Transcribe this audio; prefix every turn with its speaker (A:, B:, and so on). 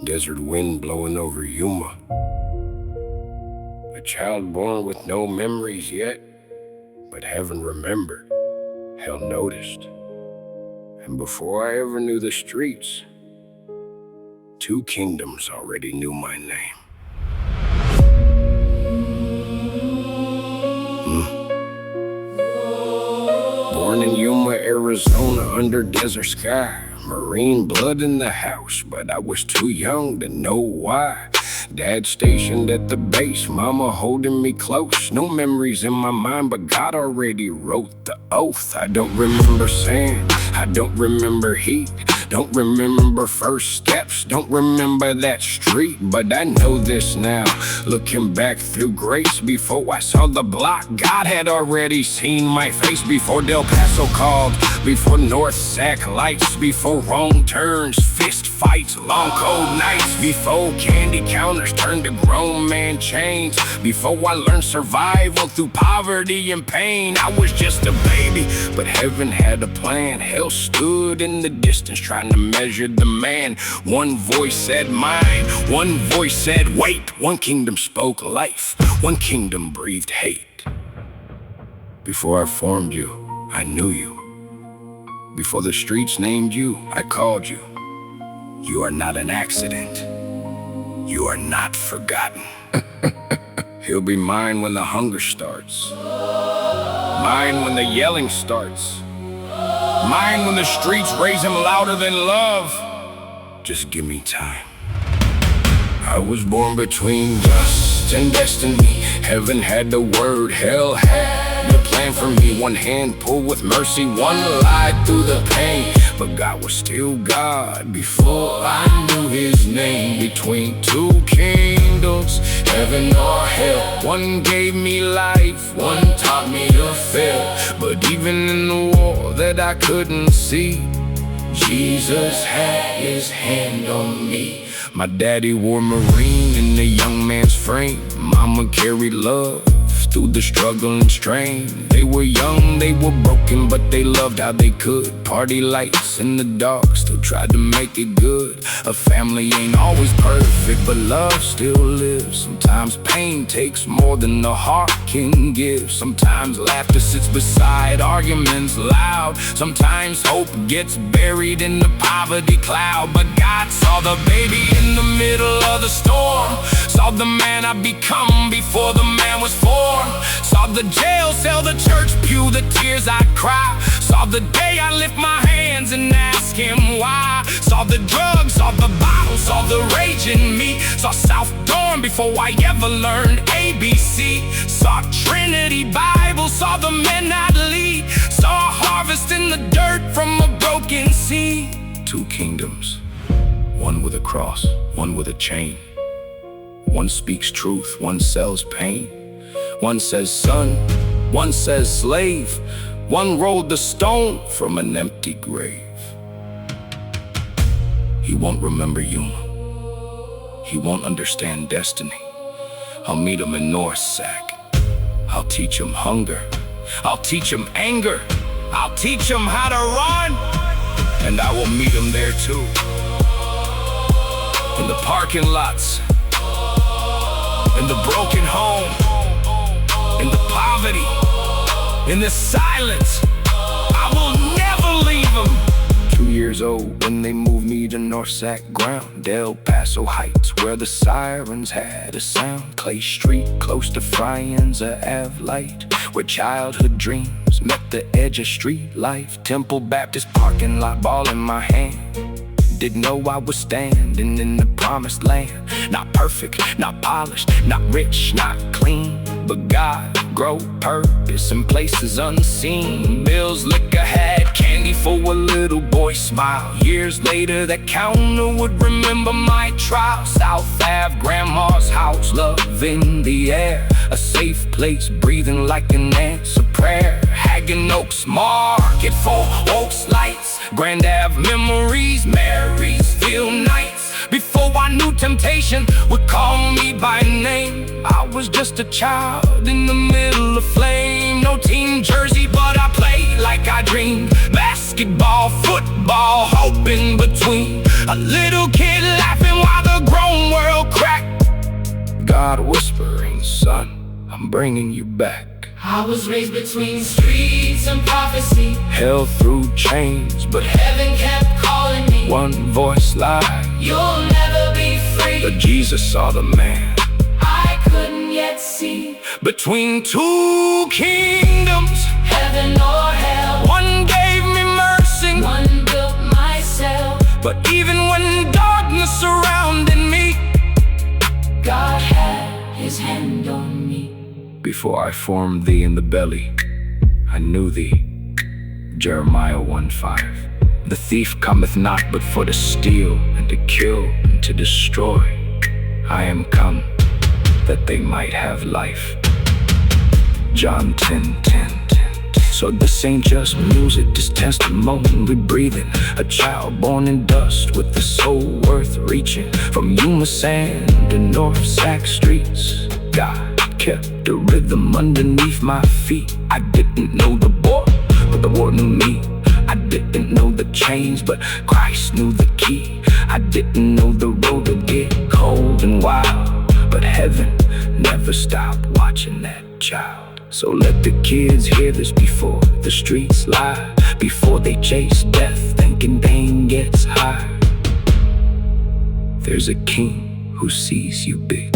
A: Desert wind blowing over Yuma. A child born with no memories yet, but heaven remembered, hell noticed. And before I ever knew the streets, two kingdoms already knew my name. Born in Yuma, Arizona, under desert sky. Marine blood in the house, but I was too young to know why. Dad stationed at the base, mama holding me close. No memories in my mind, but God already wrote the oath. I don't remember sand, I don't remember heat, don't remember first steps, don't remember that street. But I know this now, looking back through grace. Before I saw the block, God had already seen my face. Before Del Paso called, before North Sac lights, before wrong turns, fist fights, long cold nights, before candy counters turned to grown man chains, before I learned survival through poverty and pain. I was just a baby, but heaven had a plan. Hell stood in the distance trying to measure the man. One voice said mine, one voice said wait. One kingdom spoke life, one kingdom breathed hate. Before I formed you, I knew you. Before the streets named you, I called you. You are not an accident. You are not forgotten. He'll be mine when the hunger starts. Mine when the yelling starts. Mine when the streets raise him louder than love. Just give me time. I was born between dust and destiny. Heaven had the word, hell had the plan for me. One hand pulled with mercy, one lied through the pain. But God was still God before I knew His name. Between two kingdoms, heaven or hell, one gave me life, one taught me to fail. But even in the war that I couldn't see, Jesus had His hand on me. My daddy wore Marine in a young man's frame. Mama carried love through the struggle and strain. They were young, they were broken, but they loved how they could. Party lights in the dark, still tried to make it good. A family ain't always perfect, but love still lives. Sometimes pain takes more than the heart can give. Sometimes laughter sits beside arguments loud. Sometimes hope gets buried in the poverty cloud. But God saw the baby in the middle of the storm, saw the man I become before the man was formed. Saw the jail cell, the church pew, the tears I cry. Saw the day I lift my hands and ask Him why. Saw the drugs, saw the bottle, saw the rage in me. Saw South Dorm before I ever learned ABC. Saw Trinity Bible, saw the men I'd lead. Saw a harvest in the dirt from a broken seed. Two kingdoms, one with a cross, one with a chain. One speaks truth, one sells pain. One says son, one says slave. One rolled the stone from an empty grave. He won't remember Yuma. He won't understand destiny. I'll meet him in North Sac. I'll teach him hunger. I'll teach him anger. I'll teach him how to run. And I will meet him there too. In the parking lots, in the broken home, in the poverty, in the silence, I will never leave him. 2 years old when they moved me to North Sac ground, Del Paso Heights, where the sirens had a sound. Clay Street, close to Frienza Ave light, where childhood dreams met the edge of street life. Temple Baptist parking lot, ball in my hand. Didn't know I was standing in the promised land. Not perfect, not polished, not rich, not clean, but God grow purpose in places unseen. Bills, liquor, had candy for a little boy's smile. Years later, that counter would remember my trial. South Ave, grandma's house, love in the air. A safe place, breathing like an answer prayer. Haggin Oaks Market, for Oaks lights. Grand Ave memories, Marysville nights. Before I knew temptation would call me by name, I was just a child in the middle of flame. No team jersey, but I played like I dreamed. Basketball, football, hope in between. A little kid laughing while the God whispering, son, I'm bringing you back.
B: I was raised between streets and prophecy,
A: Held through chains, but
B: heaven kept calling me.
A: one voice lied.
B: You'll never be free.
A: But Jesus saw the man
B: I couldn't yet see.
A: between two kingdoms.
B: Heaven or hell,
A: One gave me mercy,
B: one built my cell.
A: but even when darkness surrounded me,
B: God had his hand on me.
A: before I formed thee in the belly, I knew thee. Jeremiah 1:5. The thief cometh not but for to steal and to kill and to destroy. I am come that they might have life. John 10:10. So this ain't just music, this testimony we breathing. A child born in dust with a soul worth reaching. From Yuma sand to North Sac streets, God kept the rhythm underneath my feet. I didn't know the war, but the war knew me. I didn't know the chains, but Christ knew the key. I didn't know the road would get cold and wild, but heaven never stopped watching that child. So let the kids hear this before the streets lie, before they chase death thinking pain gets high. There's a king who sees you big.